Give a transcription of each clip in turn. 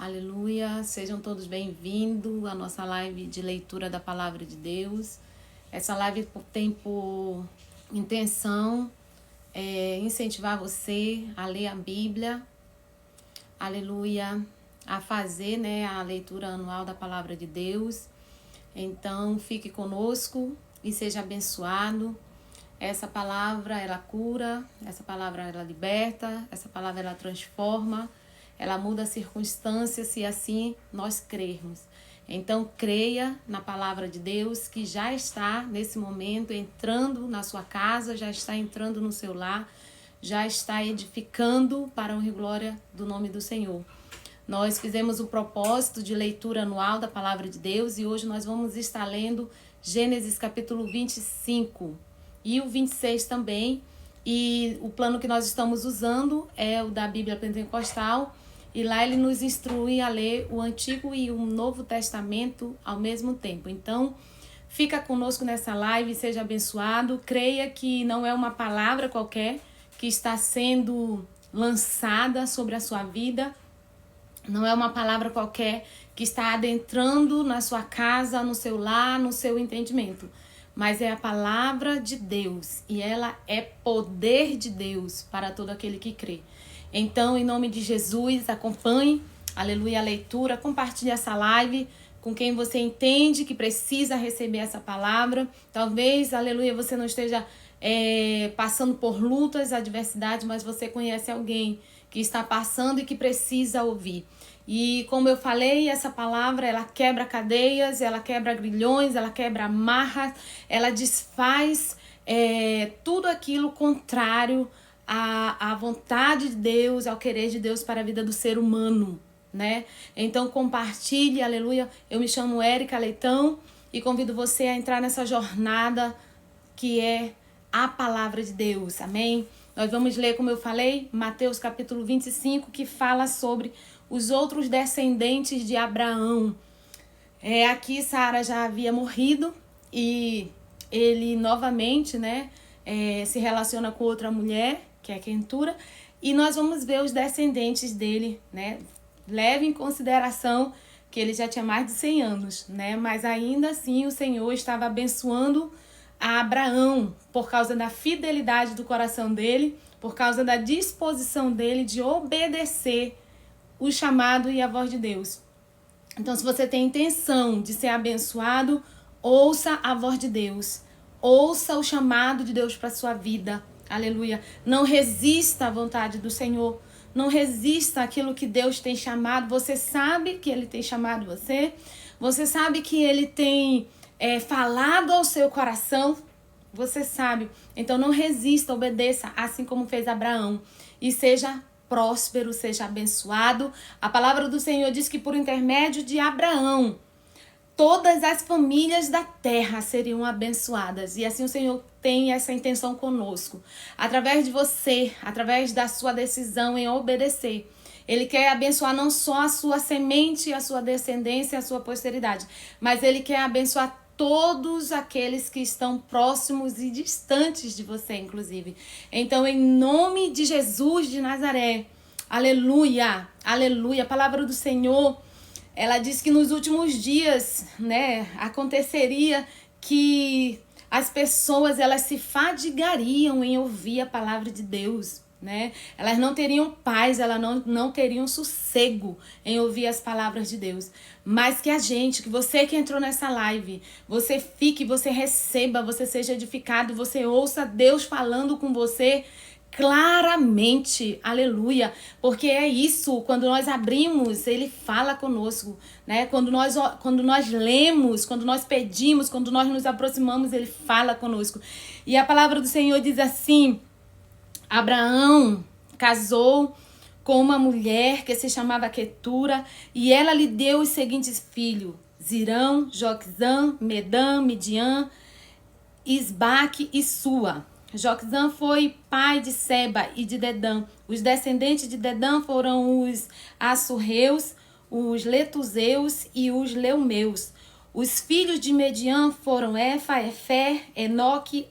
Aleluia, sejam todos bem-vindos à nossa live de leitura da Palavra de Deus. Essa live tem por intenção incentivar você a ler a Bíblia, aleluia, a fazer a leitura anual da Palavra de Deus. Então, fique conosco e seja abençoado. Essa palavra, ela cura, essa palavra, ela liberta, essa palavra, ela transforma. Ela muda as circunstâncias se assim nós crermos. Então, creia na palavra de Deus que já está nesse momento entrando na sua casa, já está entrando no seu lar, já está edificando para a honra e glória do nome do Senhor. Nós fizemos o propósito de leitura anual da palavra de Deus e hoje nós vamos estar lendo Gênesis capítulo 25 e o 26 também. E o plano que nós estamos usando é o da Bíblia Pentecostal. E lá ele nos instrui a ler o Antigo e o Novo Testamento ao mesmo tempo. Então, fica conosco nessa live, seja abençoado. Creia que não é uma palavra qualquer que está sendo lançada sobre a sua vida. Não é uma palavra qualquer que está adentrando na sua casa, no seu lar, no seu entendimento. Mas é a palavra de Deus e ela é poder de Deus para todo aquele que crê. Então, em nome de Jesus, acompanhe, aleluia, a leitura, compartilhe essa live com quem você entende que precisa receber essa palavra. Talvez, aleluia, você não esteja passando por lutas, adversidades, mas você conhece alguém que está passando e que precisa ouvir. E como eu falei, essa palavra, ela quebra cadeias, ela quebra grilhões, ela quebra amarras, ela desfaz tudo aquilo contrário à vontade de Deus, ao querer de Deus para a vida do ser humano, né? Então compartilhe, aleluia. Eu me chamo Érica Leitão e convido você a entrar nessa jornada que é a palavra de Deus, amém? Nós vamos ler, como eu falei, Mateus capítulo 25, que fala sobre os outros descendentes de Abraão. Aqui Sara já havia morrido e ele novamente, se relaciona com outra mulher, que é Quentura, e nós vamos ver os descendentes dele, Leve em consideração que ele já tinha mais de 100 anos, Mas ainda assim o Senhor estava abençoando a Abraão por causa da fidelidade do coração dele, por causa da disposição dele de obedecer o chamado e a voz de Deus. Então, se você tem intenção de ser abençoado, ouça a voz de Deus. Ouça o chamado de Deus para sua vida. Aleluia. Não resista à vontade do Senhor. Não resista àquilo que Deus tem chamado. Você sabe que Ele tem chamado você. Você sabe que Ele tem falado ao seu coração. Você sabe. Então não resista, obedeça, assim como fez Abraão. E seja próspero, seja abençoado. A palavra do Senhor diz que por intermédio de Abraão, todas as famílias da terra seriam abençoadas. E assim o Senhor tem essa intenção conosco. Através de você, através da sua decisão em obedecer. Ele quer abençoar não só a sua semente, a sua descendência, a sua posteridade. Mas Ele quer abençoar todos aqueles que estão próximos e distantes de você, inclusive. Então, em nome de Jesus de Nazaré, aleluia, aleluia. A palavra do Senhor, ela diz que nos últimos dias, aconteceria que as pessoas, elas se fadigariam em ouvir a palavra de Deus, Elas não teriam paz, elas não teriam sossego em ouvir as palavras de Deus. Mas que você que entrou nessa live, você fique, você receba, você seja edificado, você ouça Deus falando com você claramente, aleluia, porque é isso, quando nós abrimos, Ele fala conosco, quando nós lemos, quando nós pedimos, quando nós nos aproximamos, Ele fala conosco. E a palavra do Senhor diz assim: Abraão casou com uma mulher que se chamava Quetura e ela lhe deu os seguintes filhos: Zirão, Joquzã, Medã, Midian, Isbaque e Sua. Joquzã foi pai de Seba e de Dedã. Os descendentes de Dedã foram os Assurreus, os Letuseus e os Leumeus. Os filhos de Median foram Efa, Efer, Enoque,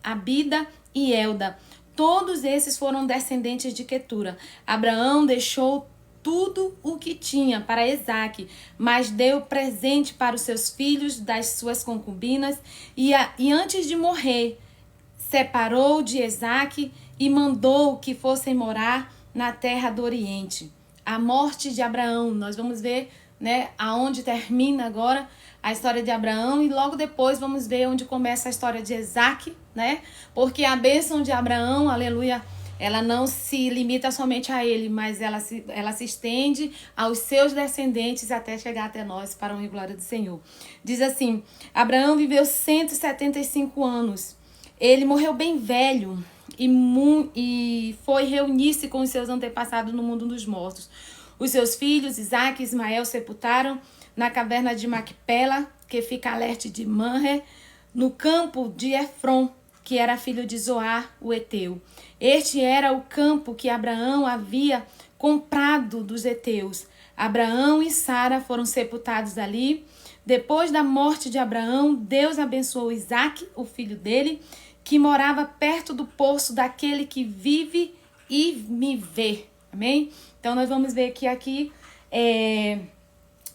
Abida e Elda. Todos esses foram descendentes de Quetura. Abraão deixou tudo o que tinha para Isaque, mas deu presente para os seus filhos das suas concubinas e antes de morrer, separou de Isaque e mandou que fossem morar na terra do Oriente. A morte de Abraão, nós vamos ver, né, aonde termina agora a história de Abraão e logo depois vamos ver onde começa a história de Isaque, né? Porque a bênção de Abraão, aleluia, ela não se limita somente a ele, mas ela se estende aos seus descendentes até chegar até nós, para a honra e glória do Senhor. Diz assim, Abraão viveu 175 anos. Ele morreu bem velho e foi reunir-se com os seus antepassados no mundo dos mortos. Os seus filhos, Isaque e Ismael, sepultaram na caverna de Macpela, que fica a leste de Manre, no campo de Efron, que era filho de Zoar, o Eteu. Este era o campo que Abraão havia comprado dos heteus. Abraão e Sara foram sepultados ali. Depois da morte de Abraão, Deus abençoou Isaque, o filho dele, que morava perto do poço daquele que vive e me vê. Amém? Então, nós vamos ver que aqui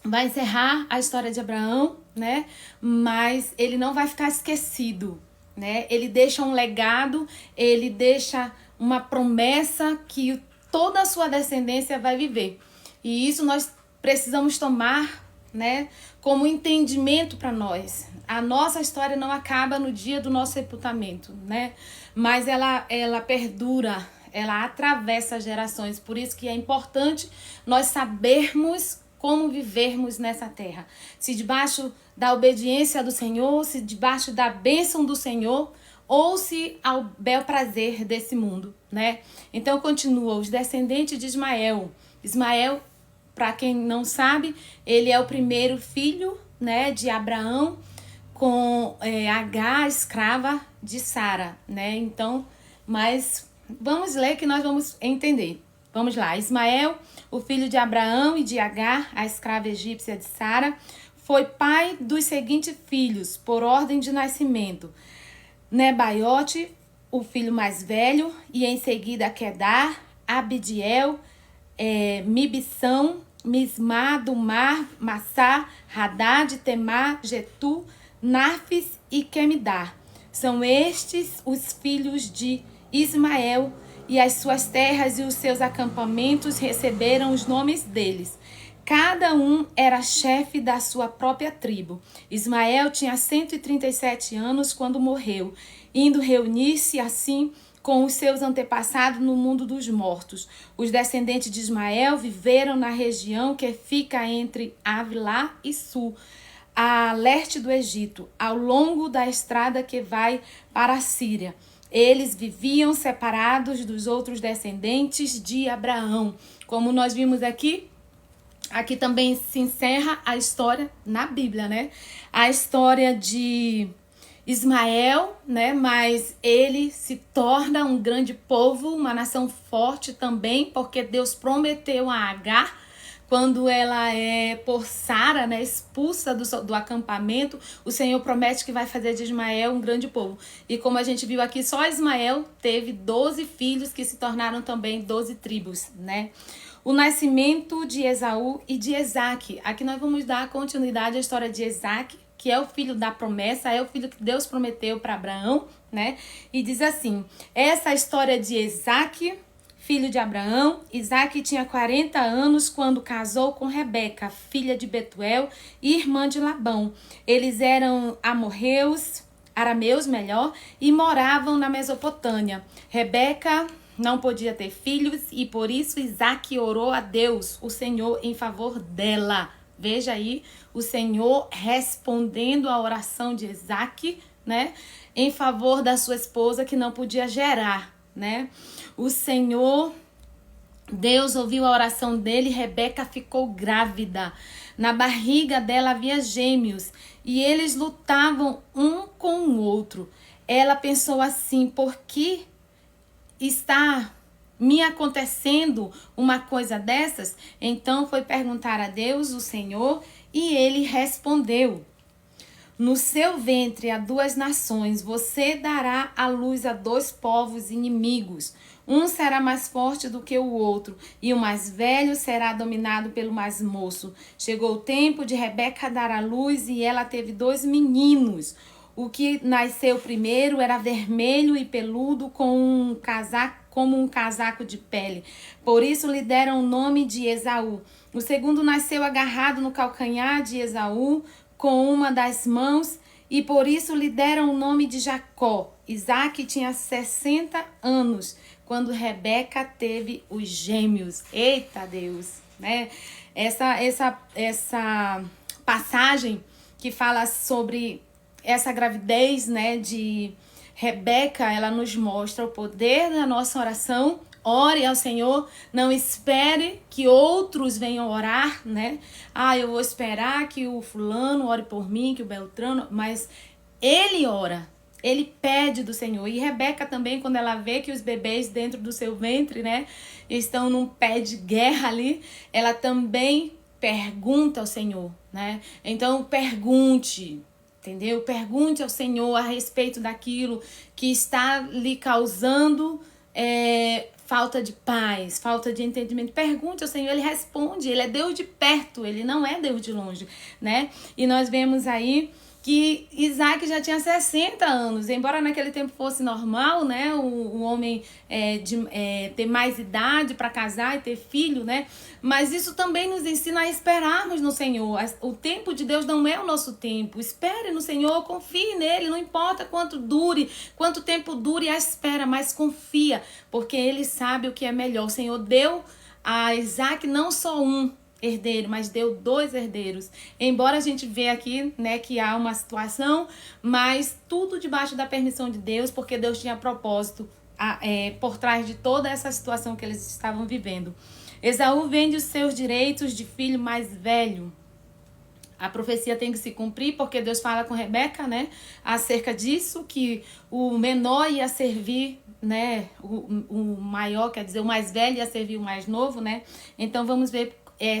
vai encerrar a história de Abraão, né? Mas ele não vai ficar esquecido, né? Ele deixa um legado, ele deixa uma promessa que toda a sua descendência vai viver. E isso nós precisamos tomar, né, como entendimento para nós. A nossa história não acaba no dia do nosso sepultamento, né? Mas ela perdura, ela atravessa gerações. Por isso que é importante nós sabermos como vivermos nessa terra. Se debaixo da obediência do Senhor, se debaixo da bênção do Senhor, ou se ao bel prazer desse mundo, né? Então continua, os descendentes de Ismael. Ismael, para quem não sabe, ele é o primeiro filho, né, de Abraão com Agar, escrava de Sara, né? Então, mas vamos ler que nós vamos entender. Vamos lá, Ismael, o filho de Abraão e de Agar, a escrava egípcia de Sara, foi pai dos seguintes filhos, por ordem de nascimento. Nebaiote, o filho mais velho, e em seguida Quedar, Abidiel, Mibsão, Mismá, Dumar, Massá, Hadad, Temar, Getu, Narfis e Quemidar. São estes os filhos de Ismael, e as suas terras e os seus acampamentos receberam os nomes deles. Cada um era chefe da sua própria tribo. Ismael tinha 137 anos quando morreu, indo reunir-se assim com os seus antepassados no mundo dos mortos. Os descendentes de Ismael viveram na região que fica entre Avilá e Sul, a leste do Egito, ao longo da estrada que vai para a Síria. Eles viviam separados dos outros descendentes de Abraão. Como nós vimos aqui também se encerra a história na Bíblia, né? A história de Ismael, né? Mas ele se torna um grande povo, uma nação forte também, porque Deus prometeu a Agar, quando ela é por Sara, né, expulsa do acampamento, o Senhor promete que vai fazer de Ismael um grande povo. E como a gente viu aqui, só Ismael teve 12 filhos que se tornaram também 12 tribos, né? O nascimento de Esaú e de Isaque. Aqui nós vamos dar continuidade à história de Isaque, que é o filho da promessa, é o filho que Deus prometeu para Abraão, né? E diz assim, essa história de Isaque, filho de Abraão. Isaque tinha 40 anos quando casou com Rebeca, filha de Betuel e irmã de Labão. Eles eram arameus, e moravam na Mesopotâmia. Rebeca não podia ter filhos e por isso Isaque orou a Deus, o Senhor, em favor dela. Veja aí o Senhor respondendo a oração de Isaque, né, em favor da sua esposa que não podia gerar, né? O Senhor, Deus ouviu a oração dele, Rebeca ficou grávida. Na barriga dela havia gêmeos e eles lutavam um com o outro. Ela pensou assim, por que está me acontecendo uma coisa dessas? Então foi perguntar a Deus, o Senhor, e ele respondeu: no seu ventre há 2 nações, você dará à luz a 2 povos inimigos. Um será mais forte do que o outro, e o mais velho será dominado pelo mais moço. Chegou o tempo de Rebeca dar à luz, e ela teve 2 meninos. O que nasceu primeiro era vermelho e peludo, como um casaco de pele. Por isso lhe deram o nome de Esaú. O segundo nasceu agarrado no calcanhar de Esaú, com uma das mãos, e por isso lhe deram o nome de Jacó. Isaque tinha 60 anos quando Rebeca teve os gêmeos. Eita Deus, né? Essa passagem que fala sobre essa gravidez, né, de Rebeca, ela nos mostra o poder da nossa oração. Ore ao Senhor, não espere que outros venham orar, né? Eu vou esperar que o fulano ore por mim, que o Beltrano, mas ele ora, ele pede do Senhor. E Rebeca também, quando ela vê que os bebês dentro do seu ventre, né, estão num pé de guerra ali, ela também pergunta ao Senhor, né? Então, pergunte. Entendeu? Pergunte ao Senhor a respeito daquilo que está lhe causando falta de paz, falta de entendimento. Pergunte ao Senhor, ele responde. Ele é Deus de perto, ele não é Deus de longe, né? E nós vemos aí que Isaac já tinha 60 anos, embora naquele tempo fosse normal, né, o homem ter mais idade para casar e ter filho, né, mas isso também nos ensina a esperarmos no Senhor. O tempo de Deus não é o nosso tempo. Espere no Senhor, confie nele, não importa quanto tempo dure a espera, mas confia, porque ele sabe o que é melhor. O Senhor deu a Isaac não só um herdeiro, mas deu 2 herdeiros. Embora a gente vê aqui, né, que há uma situação, mas tudo debaixo da permissão de Deus, porque Deus tinha propósito por trás de toda essa situação que eles estavam vivendo. Esaú vende os seus direitos de filho mais velho. A profecia tem que se cumprir, porque Deus fala com Rebeca, né, acerca disso, que o menor ia servir, né, o maior, quer dizer, o mais velho ia servir o mais novo, né. Então vamos ver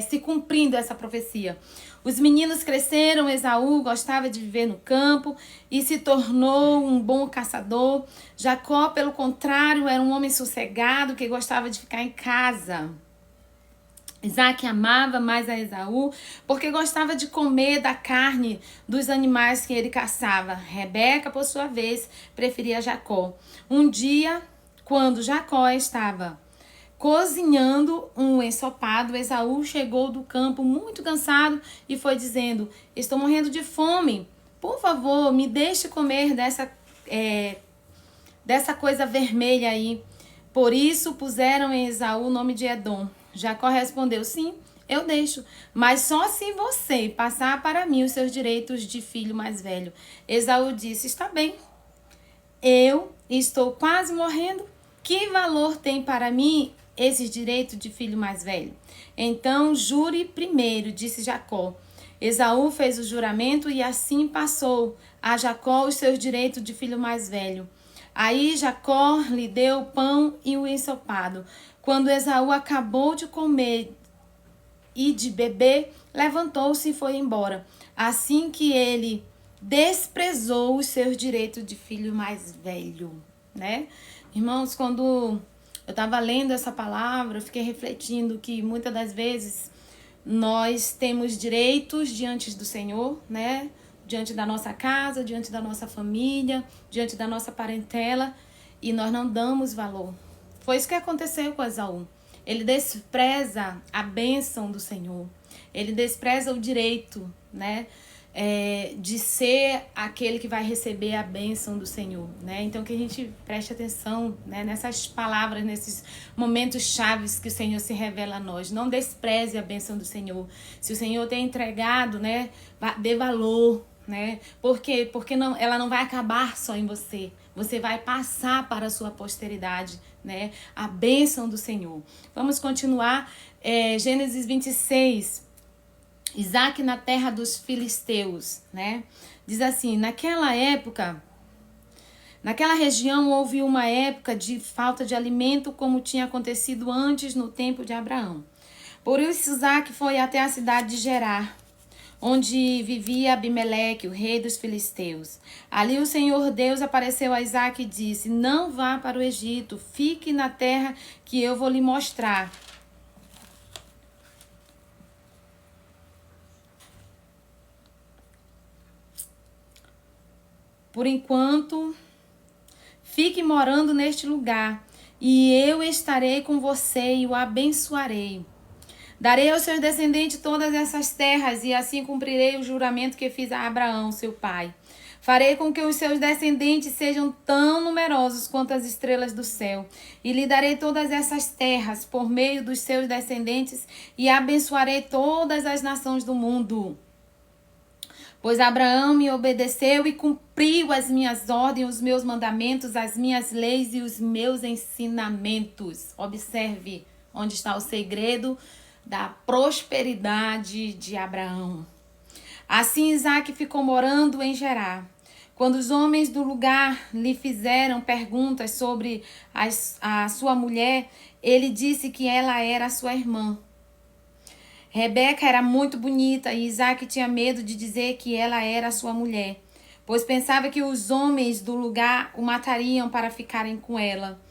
se cumprindo essa profecia. Os meninos cresceram, Esaú gostava de viver no campo e se tornou um bom caçador. Jacó, pelo contrário, era um homem sossegado que gostava de ficar em casa. Isaac amava mais a Esaú porque gostava de comer da carne dos animais que ele caçava. Rebeca, por sua vez, preferia Jacó. Um dia, quando Jacó estava cozinhando um ensopado, Esaú chegou do campo muito cansado e foi dizendo: estou morrendo de fome, por favor, me deixe comer dessa coisa vermelha aí. Por isso puseram em Esaú o nome de Edom. Jacó respondeu: sim, eu deixo, mas só se você passar para mim os seus direitos de filho mais velho. Esaú disse: está bem, eu estou quase morrendo, que valor tem para mim esses direitos de filho mais velho? Então jure primeiro, disse Jacó. Esaú fez o juramento e assim passou a Jacó os seus direitos de filho mais velho. Aí Jacó lhe deu o pão e o ensopado. Quando Esaú acabou de comer e de beber, levantou-se e foi embora. Assim que ele desprezou os seus direitos de filho mais velho, né? Irmãos, quando eu estava lendo essa palavra, eu fiquei refletindo que muitas das vezes nós temos direitos diante do Senhor, né? Diante da nossa casa, diante da nossa família, diante da nossa parentela, e nós não damos valor. Foi isso que aconteceu com Esaú. Ele despreza a bênção do Senhor. Ele despreza o direito, né? De ser aquele que vai receber a bênção do Senhor, né? Então que a gente preste atenção, né, nessas palavras, nesses momentos chaves que o Senhor se revela a nós. Não despreze a bênção do Senhor. Se o Senhor tem entregado, né, dê valor, né? Por quê? Porque ela não vai acabar só em você. Você vai passar para a sua posteridade, né? A bênção do Senhor. Vamos continuar. Gênesis 26. Isaac na terra dos filisteus, né? Diz assim: naquela região houve uma época de falta de alimento, como tinha acontecido antes no tempo de Abraão. Por isso Isaac foi até a cidade de Gerar. onde vivia Abimeleque, o rei dos filisteus. Ali o Senhor Deus apareceu a Isaque e disse: não vá para o Egito, fique na terra que eu vou lhe mostrar. Por enquanto, fique morando neste lugar, e eu estarei com você e o abençoarei. Darei aos seus descendentes todas essas terras, e assim cumprirei o juramento que fiz a Abraão, seu pai. Farei com que os seus descendentes sejam tão numerosos quanto as estrelas do céu, e lhe darei todas essas terras por meio dos seus descendentes, e abençoarei todas as nações do mundo. Pois Abraão me obedeceu e cumpriu as minhas ordens, os meus mandamentos, as minhas leis e os meus ensinamentos. Observe onde está o segredo da prosperidade de Abraão. Assim Isaque ficou morando em Gerar. Quando os homens do lugar lhe fizeram perguntas sobre a sua mulher, ele disse que ela era sua irmã. Rebeca era muito bonita e Isaque tinha medo de dizer que ela era sua mulher, pois pensava que os homens do lugar o matariam para ficarem com ela.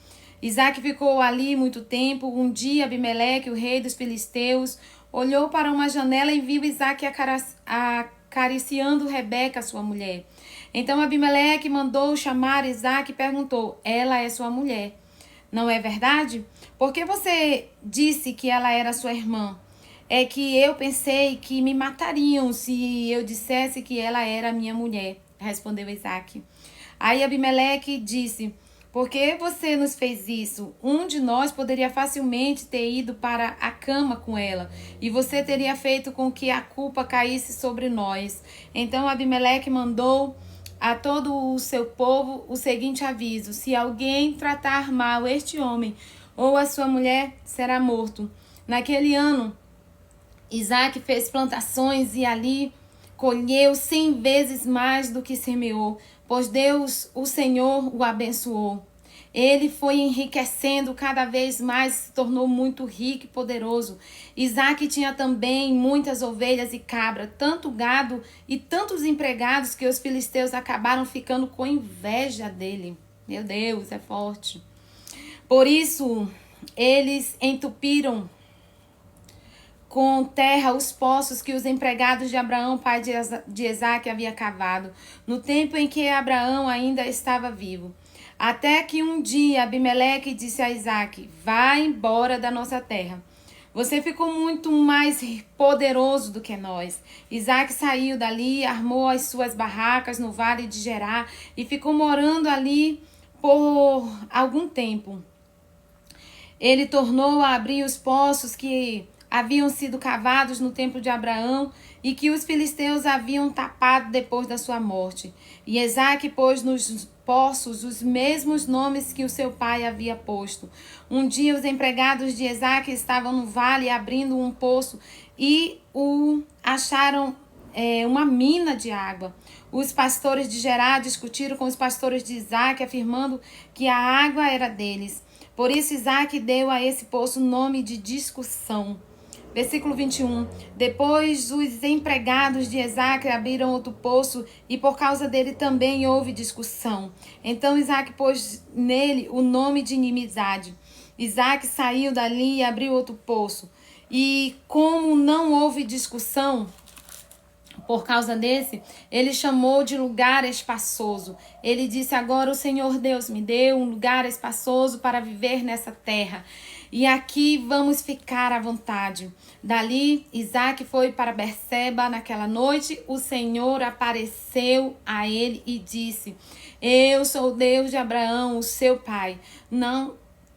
Isaque ficou ali muito tempo. Um dia Abimeleque, o rei dos filisteus, olhou para uma janela e viu Isaque acariciando Rebeca, sua mulher. Então Abimeleque mandou chamar Isaque e perguntou: ela é sua mulher, não é verdade? Por que você disse que ela era sua irmã? É que eu pensei que me matariam se eu dissesse que ela era minha mulher, respondeu Isaque. Aí Abimeleque disse: por que você nos fez isso? Um de nós poderia facilmente ter ido para a cama com ela, e você teria feito com que a culpa caísse sobre nós. Então Abimeleque mandou a todo o seu povo o seguinte aviso: se alguém tratar mal este homem ou a sua mulher, será morto. Naquele ano, Isaque fez plantações e ali colheu 100 vezes mais do que semeou, pois Deus, o Senhor, o abençoou. Ele foi enriquecendo cada vez mais, se tornou muito rico e poderoso. Isaque tinha também muitas ovelhas e cabras, tanto gado e tantos empregados que os filisteus acabaram ficando com inveja dele. Meu Deus, é forte. Por isso, eles entupiram com terra os poços que os empregados de Abraão, pai de Isaque, havia cavado, no tempo em que Abraão ainda estava vivo. Até que um dia Abimeleque disse a Isaque: vá embora da nossa terra. Você ficou muito mais poderoso do que nós. Isaque saiu dali, armou as suas barracas no vale de Gerar e ficou morando ali por algum tempo. Ele tornou a abrir os poços que haviam sido cavados no tempo de Abraão e que os filisteus haviam tapado depois da sua morte. E Isaque pôs nos poços os mesmos nomes que o seu pai havia posto. Um dia os empregados de Isaque estavam no vale abrindo um poço e acharam uma mina de água. Os pastores de Gerar discutiram com os pastores de Isaque, afirmando que a água era deles. Por isso Isaque deu a esse poço o nome de discussão. Versículo 21. Depois os empregados de Isaque abriram outro poço e por causa dele também houve discussão. Então Isaque pôs nele o nome de inimizade. Isaque saiu dali e abriu outro poço. E como não houve discussão por causa desse, ele chamou de lugar espaçoso. Ele disse: agora o Senhor Deus me deu um lugar espaçoso para viver nessa terra. E aqui vamos ficar à vontade. Dali, Isaque foi para Berseba. Naquela noite, o Senhor apareceu a ele e disse: eu sou o Deus de Abraão, o seu pai. Não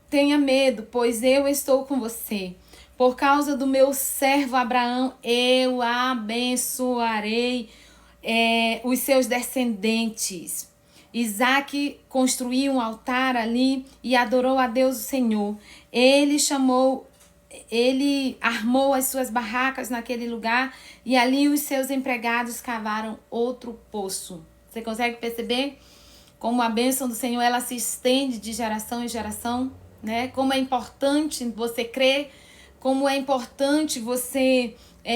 tenha medo, pois eu estou com você. Por causa do meu servo Abraão, eu abençoarei os seus descendentes. Isaque construiu um altar ali e adorou a Deus o Senhor. Ele armou as suas barracas naquele lugar e ali os seus empregados cavaram outro poço. Você consegue perceber como a bênção do Senhor ela se estende de geração em geração, né? Como é importante você crer, como é importante você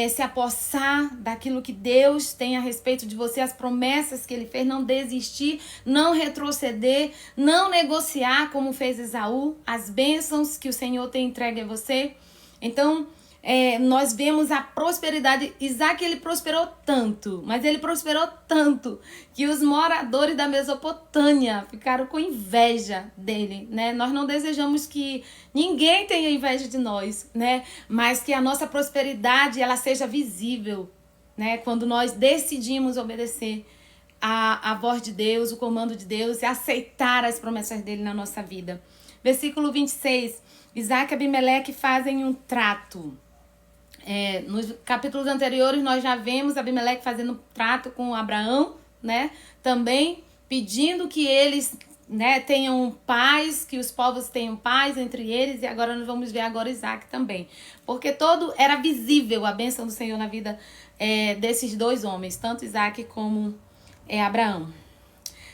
se apossar daquilo que Deus tem a respeito de você, as promessas que ele fez, não desistir, não retroceder, não negociar como fez Esaú, as bênçãos que o Senhor tem entregue a você. Então, nós vemos a prosperidade. Isaac, ele prosperou tanto, mas ele prosperou tanto que os moradores da Mesopotâmia ficaram com inveja dele, né? Nós não desejamos que ninguém tenha inveja de nós, né? Mas que a nossa prosperidade, ela seja visível, né? Quando nós decidimos obedecer a voz de Deus, o comando de Deus e aceitar as promessas dele na nossa vida. Versículo 26, Isaac e Abimeleque fazem um trato. Nos capítulos anteriores nós já vemos Abimeleque fazendo um trato com Abraão, né? Também pedindo que eles, né, tenham paz, que os povos tenham paz entre eles. E agora nós vamos ver agora Isaac também. Porque todo era visível a bênção do Senhor na vida desses dois homens, tanto Isaac como Abraão.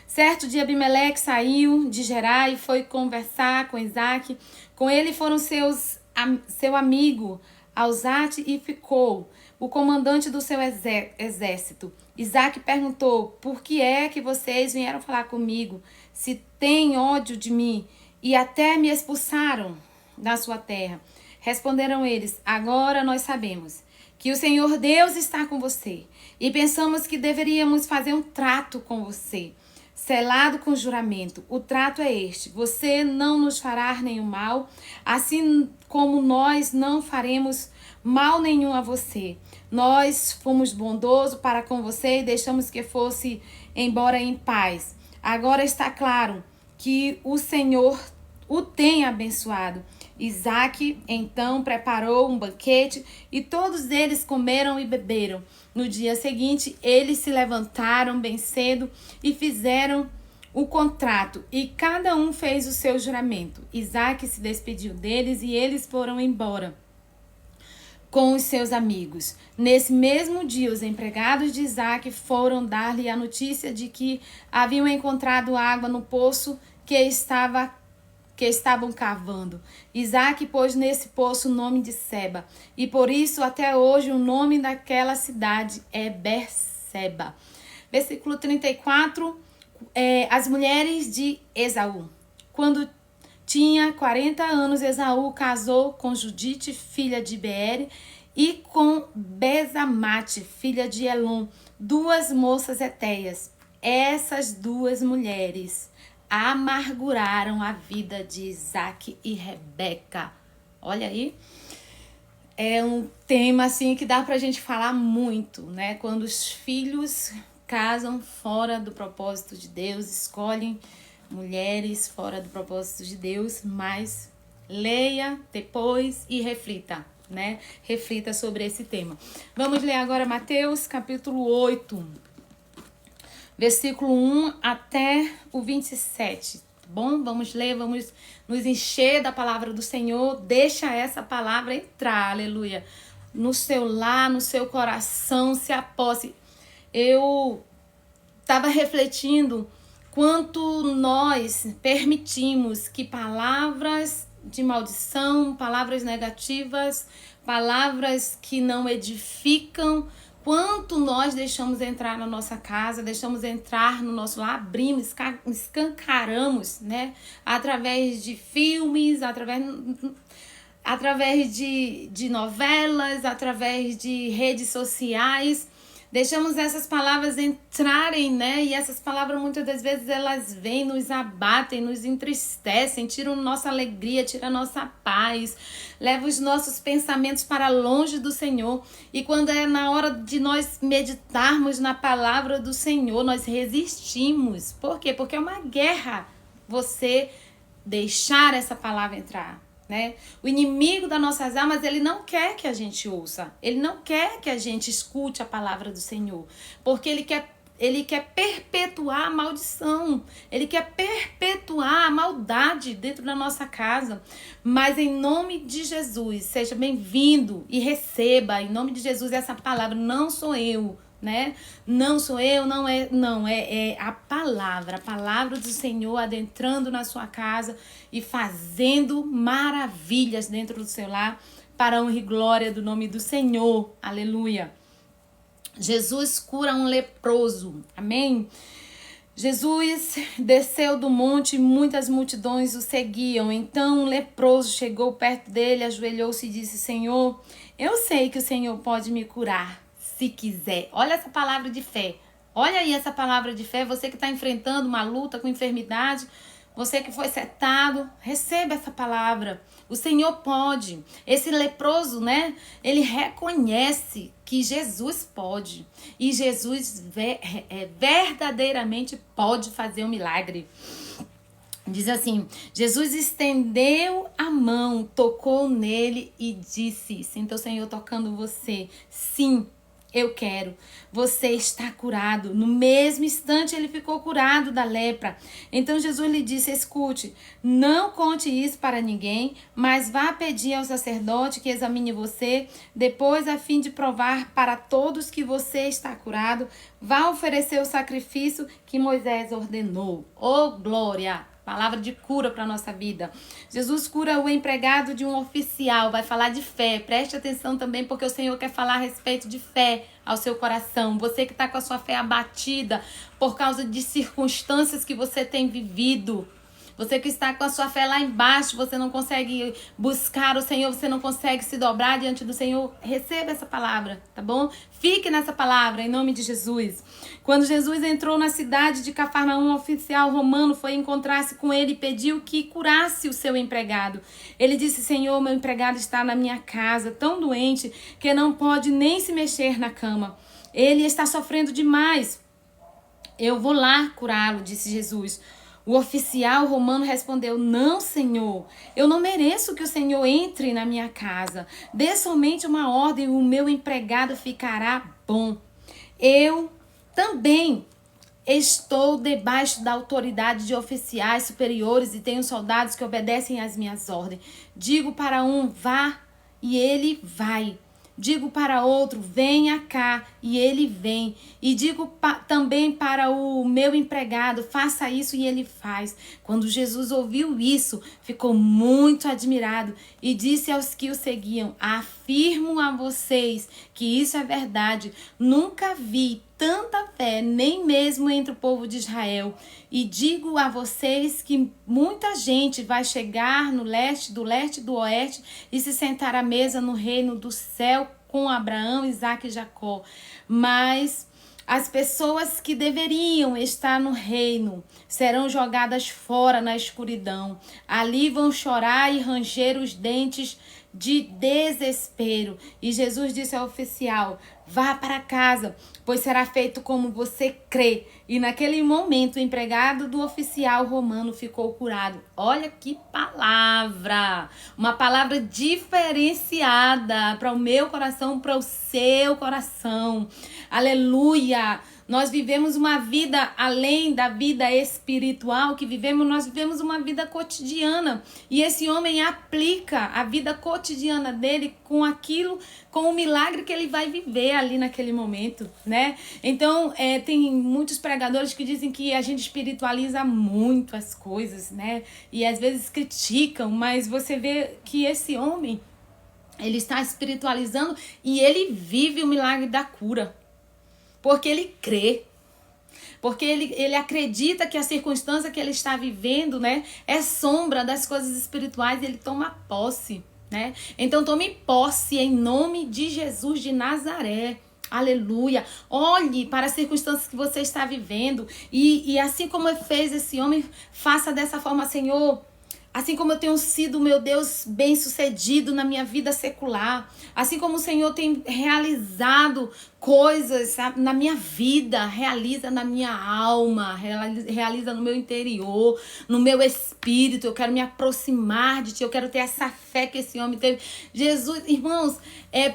Certo dia Abimeleque saiu de Gerar e foi conversar com Isaac. Com ele foram seu amigo Alzate e ficou o comandante do seu exército. Isaac perguntou: por que é que vocês vieram falar comigo? Se têm ódio de mim e até me expulsaram da sua terra. Responderam eles: agora nós sabemos que o Senhor Deus está com você e pensamos que deveríamos fazer um trato com você, selado com juramento. O trato é este: você não nos fará nenhum mal, assim como nós não faremos mal nenhum a você. Nós fomos bondosos para com você e deixamos que fosse embora em paz. Agora está claro que o Senhor o tem abençoado. Isaac então preparou um banquete e todos eles comeram e beberam. No dia seguinte, eles se levantaram bem cedo e fizeram o contrato, e cada um fez o seu juramento. Isaac se despediu deles e eles foram embora com os seus amigos. Nesse mesmo dia, os empregados de Isaac foram dar-lhe a notícia de que haviam encontrado água no poço que estavam cavando. Isaac pôs nesse poço o nome de Seba, e por isso até hoje o nome daquela cidade é Berseba. Versículo 34, as mulheres de Esaú. Quando tinha 40 anos, Esaú casou com Judite, filha de Beere, e com Bezamate, filha de Elon, duas moças hetéias. Essas duas mulheres amarguraram a vida de Isaac e Rebeca. Olha aí. É um tema assim que dá pra gente falar muito, né? Quando os filhos casam fora do propósito de Deus, escolhem mulheres fora do propósito de Deus, mas leia depois e reflita, né? Reflita sobre esse tema. Vamos ler agora Mateus capítulo 8, versículo 1 até o 27, tá bom? Vamos ler, vamos nos encher da palavra do Senhor. Deixa essa palavra entrar, aleluia, no seu lar, no seu coração, se aposse. Eu estava refletindo quanto nós permitimos que palavras de maldição, palavras negativas, palavras que não edificam, quanto nós deixamos entrar na nossa casa, deixamos entrar no nosso lar, abrimos, escancaramos, né? Através de filmes, através de novelas, através de redes sociais. Deixamos essas palavras entrarem, né? E essas palavras muitas das vezes elas vêm, nos abatem, nos entristecem, tiram nossa alegria, tiram nossa paz, levam os nossos pensamentos para longe do Senhor. E quando é na hora de nós meditarmos na palavra do Senhor, nós resistimos. Por quê? Porque é uma guerra você deixar essa palavra entrar, né? O inimigo das nossas almas, ele não quer que a gente ouça, ele não quer que a gente escute a palavra do Senhor, porque ele quer perpetuar a maldição, ele quer perpetuar a maldade dentro da nossa casa. Mas em nome de Jesus, seja bem-vindo e receba, em nome de Jesus, essa palavra. Não sou eu, né? Não sou eu, é a palavra do Senhor adentrando na sua casa e fazendo maravilhas dentro do seu lar para a honra e glória do nome do Senhor. Aleluia. Jesus cura um leproso. Amém? Jesus desceu do monte e muitas multidões o seguiam. Então um leproso chegou perto dele, ajoelhou-se e disse: Senhor, eu sei que o Senhor pode me curar, se quiser. Olha essa palavra de fé. Olha aí essa palavra de fé. Você que está enfrentando uma luta com enfermidade, você que foi setado, receba essa palavra. O Senhor pode. Esse leproso, né? Ele reconhece que Jesus pode. E Jesus verdadeiramente pode fazer um milagre. Diz assim: Jesus estendeu a mão, tocou nele e disse: sinta o Senhor tocando você. Sim, eu quero. Você está curado. No mesmo instante ele ficou curado da lepra. Então Jesus lhe disse: escute, não conte isso para ninguém, mas vá pedir ao sacerdote que examine você. Depois, a fim de provar para todos que você está curado, vá oferecer o sacrifício que Moisés ordenou. Oh, glória! Palavra de cura para a nossa vida. Jesus cura o empregado de um oficial. Vai falar de fé. Preste atenção também, porque o Senhor quer falar a respeito de fé ao seu coração. Você que está com a sua fé abatida por causa de circunstâncias que você tem vivido. Você que está com a sua fé lá embaixo, você não consegue buscar o Senhor, você não consegue se dobrar diante do Senhor. Receba essa palavra, tá bom? Fique nessa palavra, em nome de Jesus. Quando Jesus entrou na cidade de Cafarnaum, um oficial romano foi encontrar-se com ele e pediu que curasse o seu empregado. Ele disse: Senhor, meu empregado está na minha casa, tão doente que não pode nem se mexer na cama. Ele está sofrendo demais. Eu vou lá curá-lo, disse Jesus. O oficial romano respondeu: não, Senhor, eu não mereço que o Senhor entre na minha casa. Dê somente uma ordem e o meu empregado ficará bom. Eu também estou debaixo da autoridade de oficiais superiores e tenho soldados que obedecem às minhas ordens. Digo para um: vá, e ele vai. Digo para outro: venha cá, e ele vem. E digo também para o meu empregado: faça isso, e ele faz. Quando Jesus ouviu isso, ficou muito admirado e disse aos que o seguiam: afirmo a vocês que isso é verdade. Nunca vi tanta fé, nem mesmo entre o povo de Israel. E digo a vocês que muita gente vai chegar do leste e do oeste e se sentar à mesa no reino do céu com Abraão, Isaque e Jacó. Mas as pessoas que deveriam estar no reino serão jogadas fora na escuridão. Ali vão chorar e ranger os dentes de desespero. E Jesus disse ao oficial: vá para casa, pois será feito como você crê. E naquele momento o empregado do oficial romano ficou curado. Olha que palavra! Uma palavra diferenciada para o meu coração, para o seu coração. Aleluia! Nós vivemos uma vida além da vida espiritual que vivemos, nós vivemos uma vida cotidiana. E esse homem aplica a vida cotidiana dele com aquilo, com o milagre que ele vai viver ali naquele momento, né? Então, tem muitos pregadores que dizem que a gente espiritualiza muito as coisas, né? E às vezes criticam, mas você vê que esse homem, ele está espiritualizando e ele vive o milagre da cura. Porque ele crê, porque ele acredita que a circunstância que ele está vivendo, né, é sombra das coisas espirituais, e ele toma posse, né? Então tome posse em nome de Jesus de Nazaré. Aleluia. Olhe para as circunstâncias que você está vivendo e assim como fez esse homem, faça dessa forma: Senhor, assim como eu tenho sido, meu Deus, bem-sucedido na minha vida secular, assim como o Senhor tem realizado coisas, sabe, na minha vida, realiza na minha alma, realiza no meu interior, no meu espírito. Eu quero me aproximar de Ti, eu quero ter essa fé que esse homem teve. Jesus, irmãos,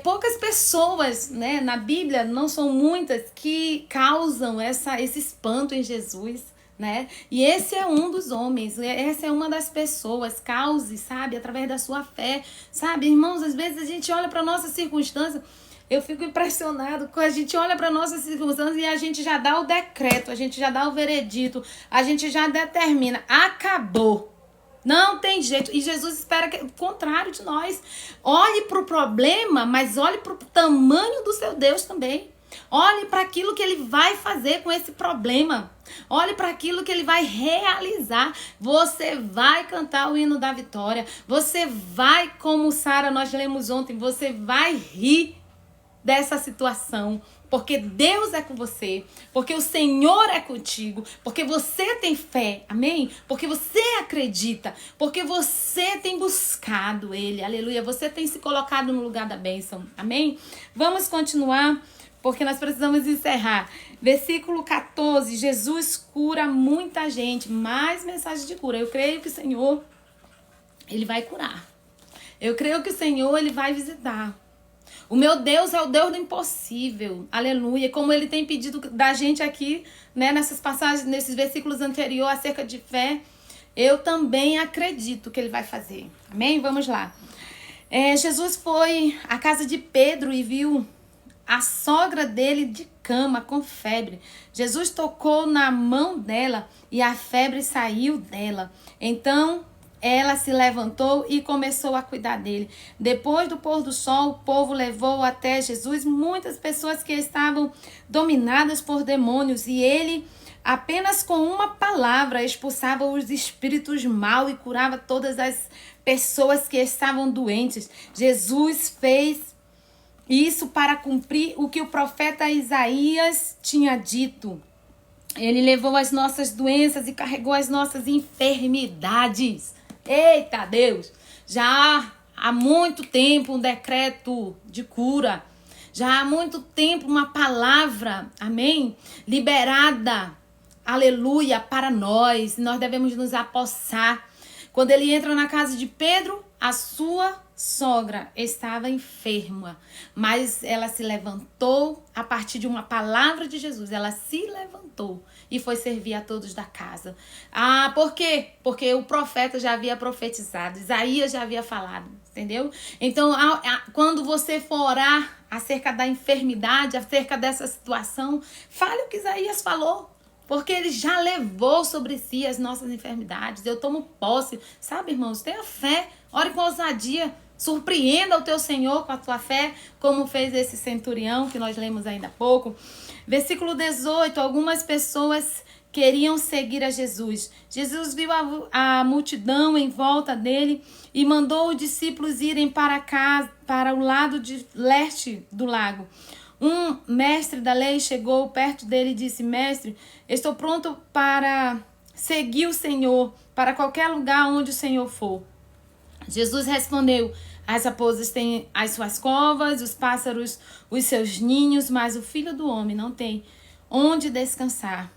poucas pessoas, né, na Bíblia, não são muitas, que causam esse espanto em Jesus, né? E esse é um dos homens, essa é uma das pessoas. Cause, sabe, através da sua fé, sabe, irmãos? Às vezes a gente olha para nossa circunstância, eu fico impressionado quando a gente olha para nossas circunstâncias e a gente já dá o decreto, a gente já dá o veredito, a gente já determina: acabou. Não tem jeito. E Jesus espera o contrário de nós. Olhe para o problema, mas olhe para o tamanho do seu Deus também. Olhe para aquilo que ele vai fazer com esse problema. Olhe para aquilo que ele vai realizar. Você vai cantar o hino da vitória. Você vai, como Sara, nós lemos ontem, você vai rir dessa situação. Porque Deus é com você, porque o Senhor é contigo, porque você tem fé, amém? Porque você acredita, porque você tem buscado Ele, aleluia. Você tem se colocado no lugar da bênção, amém? Vamos continuar, porque nós precisamos encerrar. Versículo 14, Jesus cura muita gente, mais mensagem de cura. Eu creio que o Senhor, Ele vai curar. Eu creio que o Senhor, Ele vai visitar. O meu Deus é o Deus do impossível, aleluia, como ele tem pedido da gente aqui, né, nessas passagens, nesses versículos anteriores acerca de fé, eu também acredito que ele vai fazer, amém? Vamos lá. Jesus foi à casa de Pedro e viu a sogra dele de cama com febre. Jesus tocou na mão dela e a febre saiu dela. Então ela se levantou e começou a cuidar dele. Depois do pôr do sol, o povo levou até Jesus muitas pessoas que estavam dominadas por demônios. E ele, apenas com uma palavra, expulsava os espíritos maus e curava todas as pessoas que estavam doentes. Jesus fez isso para cumprir o que o profeta Isaías tinha dito. Ele levou as nossas doenças e carregou as nossas enfermidades. Eita Deus, já há muito tempo um decreto de cura, já há muito tempo uma palavra, amém, liberada, aleluia, para nós devemos nos apossar. Quando ele entra na casa de Pedro, a sua sogra estava enferma, mas ela se levantou a partir de uma palavra de Jesus. Ela se levantou e foi servir a todos da casa. Por quê? Porque o profeta já havia profetizado, Isaías já havia falado, entendeu? Então, quando você for orar acerca da enfermidade, acerca dessa situação, fale o que Isaías falou. Porque ele já levou sobre si as nossas enfermidades. Eu tomo posse. Sabe, irmãos, tenha fé. Ore com ousadia. Surpreenda o teu Senhor com a tua fé, como fez esse centurião que nós lemos ainda há pouco. Versículo 18. Algumas pessoas queriam seguir a Jesus. Jesus viu a multidão em volta dele e mandou os discípulos irem para o lado de leste do lago. Um mestre da lei chegou perto dele e disse: Mestre, estou pronto para seguir o Senhor, para qualquer lugar onde o Senhor for. Jesus respondeu: as raposas têm as suas covas, os pássaros os seus ninhos, mas o Filho do Homem não tem onde descansar.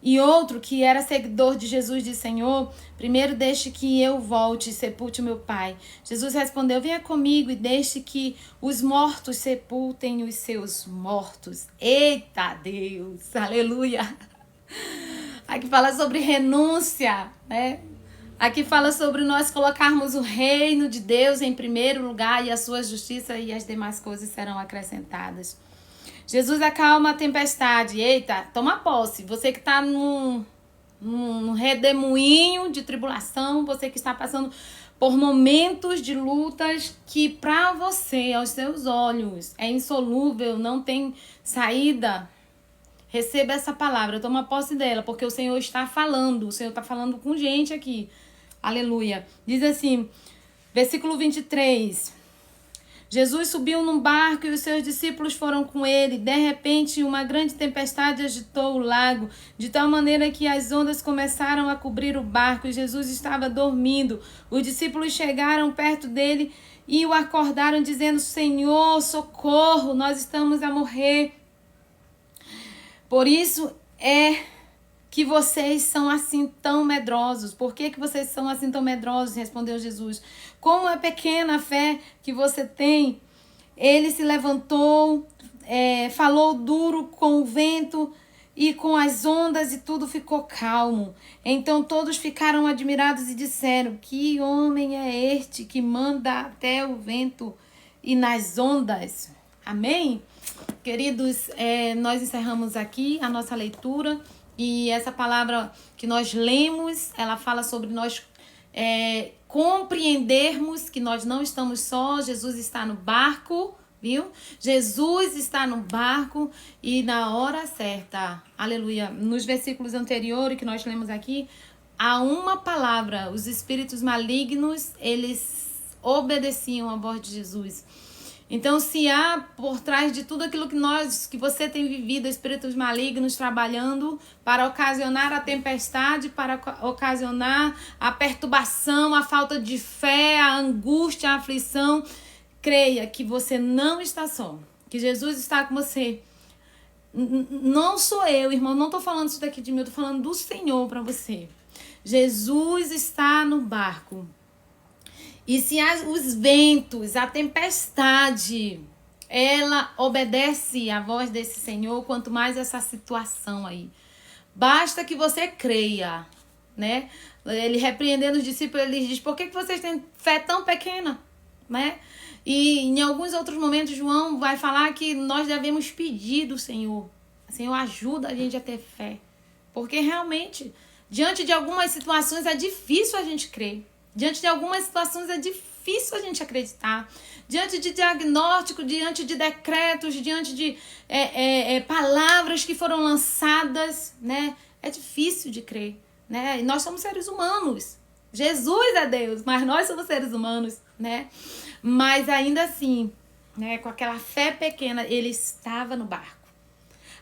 E outro, que era seguidor de Jesus, disse: Senhor, primeiro deixe que eu volte e sepulte meu pai. Jesus respondeu: venha comigo e deixe que os mortos sepultem os seus mortos. Eita Deus, aleluia. Aqui fala sobre renúncia, né? Aqui fala sobre nós colocarmos o reino de Deus em primeiro lugar e a sua justiça, e as demais coisas serão acrescentadas. Jesus acalma a tempestade. Eita, toma posse. Você que está num redemoinho de tribulação, você que está passando por momentos de lutas que para você, aos seus olhos, é insolúvel, não tem saída. Receba essa palavra, toma posse dela, porque o Senhor está falando. O Senhor está falando com gente aqui. Aleluia. Diz assim, versículo 23... Jesus subiu num barco e os seus discípulos foram com ele. De repente, uma grande tempestade agitou o lago, de tal maneira que as ondas começaram a cobrir o barco e Jesus estava dormindo. Os discípulos chegaram perto dele e o acordaram, dizendo: Senhor, socorro, nós estamos a morrer. Por isso é que vocês são assim tão medrosos. Por que vocês são assim tão medrosos? Respondeu Jesus. Como é pequena a fé que você tem. Ele se levantou, falou duro com o vento e com as ondas, e tudo ficou calmo. Então todos ficaram admirados e disseram: que homem é este que manda até o vento e nas ondas? Amém? Queridos, nós encerramos aqui a nossa leitura. E essa palavra que nós lemos, ela fala sobre nós compreendermos que nós não estamos só, Jesus está no barco, viu? Jesus está no barco e na hora certa, aleluia, nos versículos anteriores que nós lemos aqui, há uma palavra, os espíritos malignos, eles obedeciam a voz de Jesus. Então, se há por trás de tudo aquilo que você tem vivido, espíritos malignos trabalhando para ocasionar a tempestade, para ocasionar a perturbação, a falta de fé, a angústia, a aflição, creia que você não está só, que Jesus está com você. Não sou eu, irmão, não estou falando isso daqui de mim, eu estou falando do Senhor para você. Jesus está no barco. E se os ventos, a tempestade, ela obedece à voz desse Senhor, quanto mais essa situação aí. Basta que você creia, né? Ele repreendendo os discípulos, ele diz, por que vocês têm fé tão pequena, né? E em alguns outros momentos, João vai falar que nós devemos pedir do Senhor. Senhor, ajuda a gente a ter fé. Porque realmente, diante de algumas situações, é difícil a gente crer. Diante de algumas situações é difícil a gente acreditar. Diante de diagnóstico, diante de decretos, diante de palavras que foram lançadas, né? É difícil de crer, né? E nós somos seres humanos. Jesus é Deus, mas nós somos seres humanos, né? Mas ainda assim, né? Com aquela fé pequena, ele estava no barco.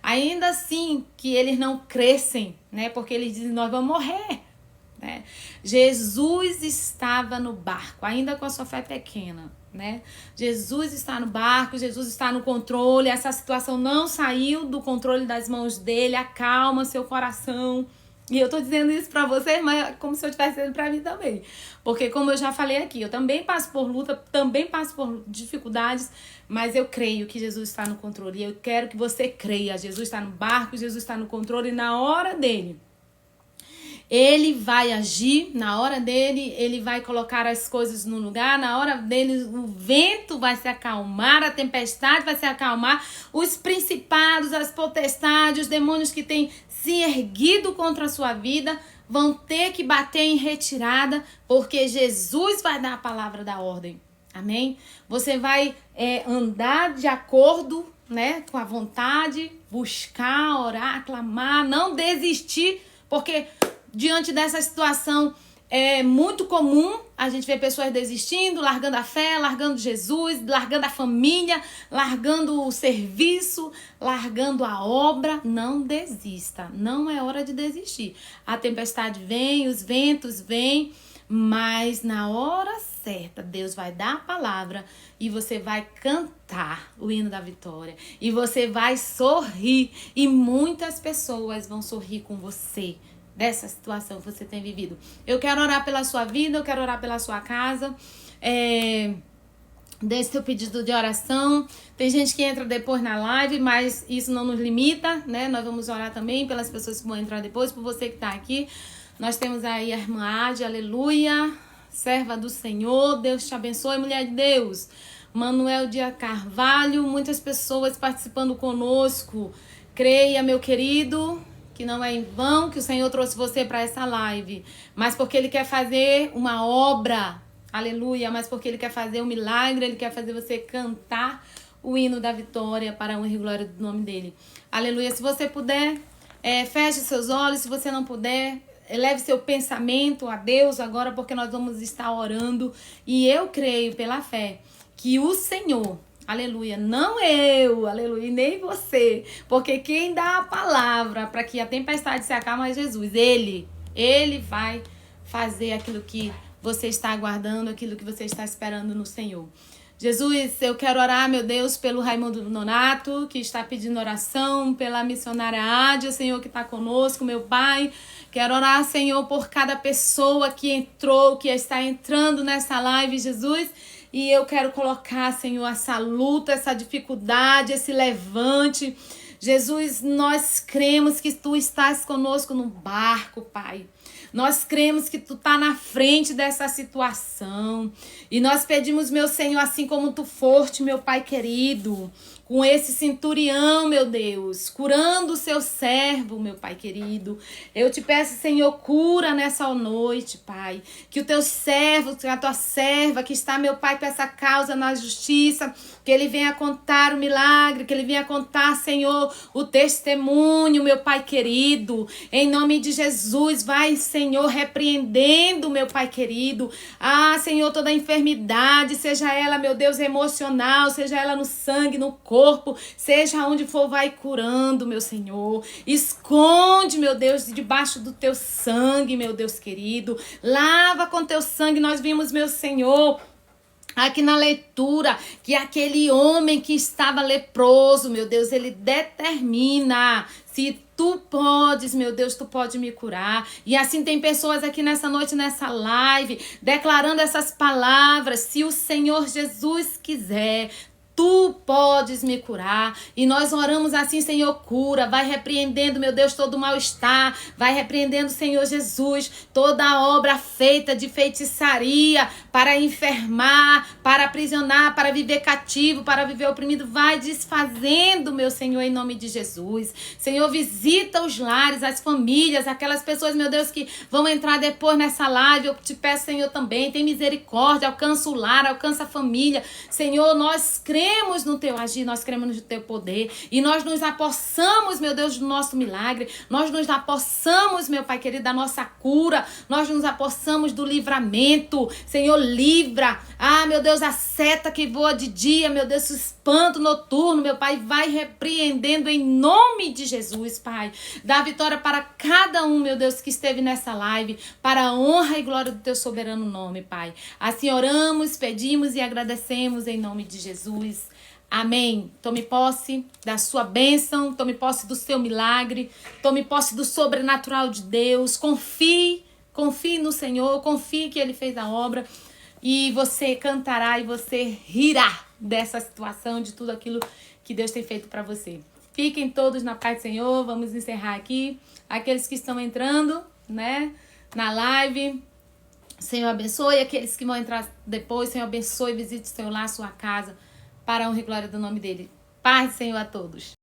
Ainda assim que eles não crescem, né? Porque eles dizem, nós vamos morrer. Né? Jesus estava no barco, ainda com a sua fé pequena, né? Jesus está no barco, Jesus está no controle. Essa situação não saiu do controle das mãos dele. Acalma seu coração. E eu tô dizendo isso pra vocês, mas como se eu estivesse dizendo pra mim também. Porque como eu já falei aqui, eu também passo por luta, também passo por dificuldades, mas eu creio que Jesus está no controle. E eu quero que você creia. Jesus está no barco, Jesus está no controle, e na hora dele ele vai agir, na hora dele, ele vai colocar as coisas no lugar, na hora dele o vento vai se acalmar, a tempestade vai se acalmar, os principados, as potestades, os demônios que têm se erguido contra a sua vida vão ter que bater em retirada, porque Jesus vai dar a palavra da ordem, amém? Você vai andar de acordo, né, com a vontade, buscar, orar, clamar, não desistir, porque diante dessa situação é muito comum a gente ver pessoas desistindo, largando a fé, largando Jesus, largando a família, largando o serviço, largando a obra. Não desista, não é hora de desistir. A tempestade vem, os ventos vêm, mas na hora certa Deus vai dar a palavra e você vai cantar o hino da vitória. E você vai sorrir e muitas pessoas vão sorrir com você. Dessa situação que você tem vivido. Eu quero orar pela sua vida, eu quero orar pela sua casa. Deixe seu pedido de oração. Tem gente que entra depois na live, mas isso não nos limita, né? Nós vamos orar também pelas pessoas que vão entrar depois, por você que está aqui. Nós temos aí a irmã Ade, aleluia, serva do Senhor, Deus te abençoe, mulher de Deus. Manuel Dia Carvalho, muitas pessoas participando conosco. Creia, meu querido, que não é em vão que o Senhor trouxe você para essa live, mas porque Ele quer fazer uma obra, aleluia, mas porque Ele quer fazer um milagre, Ele quer fazer você cantar o hino da vitória para a honra e glória do nome dEle. Aleluia. Se você puder, feche seus olhos, se você não puder, eleve seu pensamento a Deus agora, porque nós vamos estar orando, e eu creio pela fé que o Senhor, aleluia, não eu, aleluia, e nem você, porque quem dá a palavra para que a tempestade se acalme é Jesus. Ele vai fazer aquilo que você está aguardando, aquilo que você está esperando no Senhor. Jesus, eu quero orar, meu Deus, pelo Raimundo Nonato, que está pedindo oração, pela missionária Ádia, Senhor, que está conosco, meu Pai. Quero orar, Senhor, por cada pessoa que entrou, que está entrando nessa live, Jesus. E eu quero colocar, Senhor, essa luta, essa dificuldade, esse levante. Jesus, nós cremos que Tu estás conosco no barco, Pai. Nós cremos que Tu está na frente dessa situação. E nós pedimos, meu Senhor, assim como Tu foste, meu Pai querido, com esse centurião, meu Deus, curando o seu servo, meu Pai querido. Eu te peço, Senhor, cura nessa noite, Pai, que o teu servo, a tua serva que está, meu Pai, com essa causa na justiça, que ele venha contar o milagre, que ele venha contar, Senhor, o testemunho, meu Pai querido. Em nome de Jesus, vai, Senhor, repreendendo, meu Pai querido. Ah, Senhor, toda enfermidade, seja ela, meu Deus, emocional, seja ela no sangue, no corpo, seja onde for, vai curando, meu Senhor. Esconde, meu Deus, debaixo do teu sangue, meu Deus querido. Lava com teu sangue. Nós vimos, meu Senhor, aqui na leitura, que aquele homem que estava leproso, meu Deus, ele determina: se tu podes, meu Deus, tu pode me curar. E assim tem pessoas aqui nessa noite, nessa live, declarando essas palavras: se o Senhor Jesus quiser, tu podes me curar. E nós oramos assim: Senhor, cura. Vai repreendendo, meu Deus, todo mal-estar. Vai repreendendo, Senhor Jesus, toda obra feita de feitiçaria para enfermar, para aprisionar, para viver cativo, para viver oprimido. Vai desfazendo, meu Senhor, em nome de Jesus. Senhor, visita os lares, as famílias, aquelas pessoas, meu Deus, que vão entrar depois nessa live. Eu te peço, Senhor, também, tem misericórdia, alcança o lar, alcança a família. Senhor, nós cremos no teu agir, nós cremos no teu poder, e nós nos apossamos, meu Deus, do nosso milagre. Nós nos apossamos, meu Pai querido, da nossa cura. Nós nos apossamos do livramento. Senhor, livra, meu Deus, a seta que voa de dia, meu Deus, o espanto noturno, meu Pai, vai repreendendo em nome de Jesus, Pai. Dá vitória para cada um, meu Deus, que esteve nessa live, para a honra e glória do teu soberano nome, Pai. Assim oramos, pedimos e agradecemos em nome de Jesus. Amém. Tome posse da sua bênção, tome posse do seu milagre, tome posse do sobrenatural de Deus. Confie no Senhor, confie que Ele fez a obra, e você cantará e você rirá dessa situação, de tudo aquilo que Deus tem feito para você. Fiquem todos na paz do Senhor. Vamos encerrar aqui. Aqueles que estão entrando, né, na live, Senhor abençoe. Aqueles que vão entrar depois, Senhor abençoe, visite o seu lar, sua casa, para a honra e glória do nome dele. Paz, Senhor, a todos.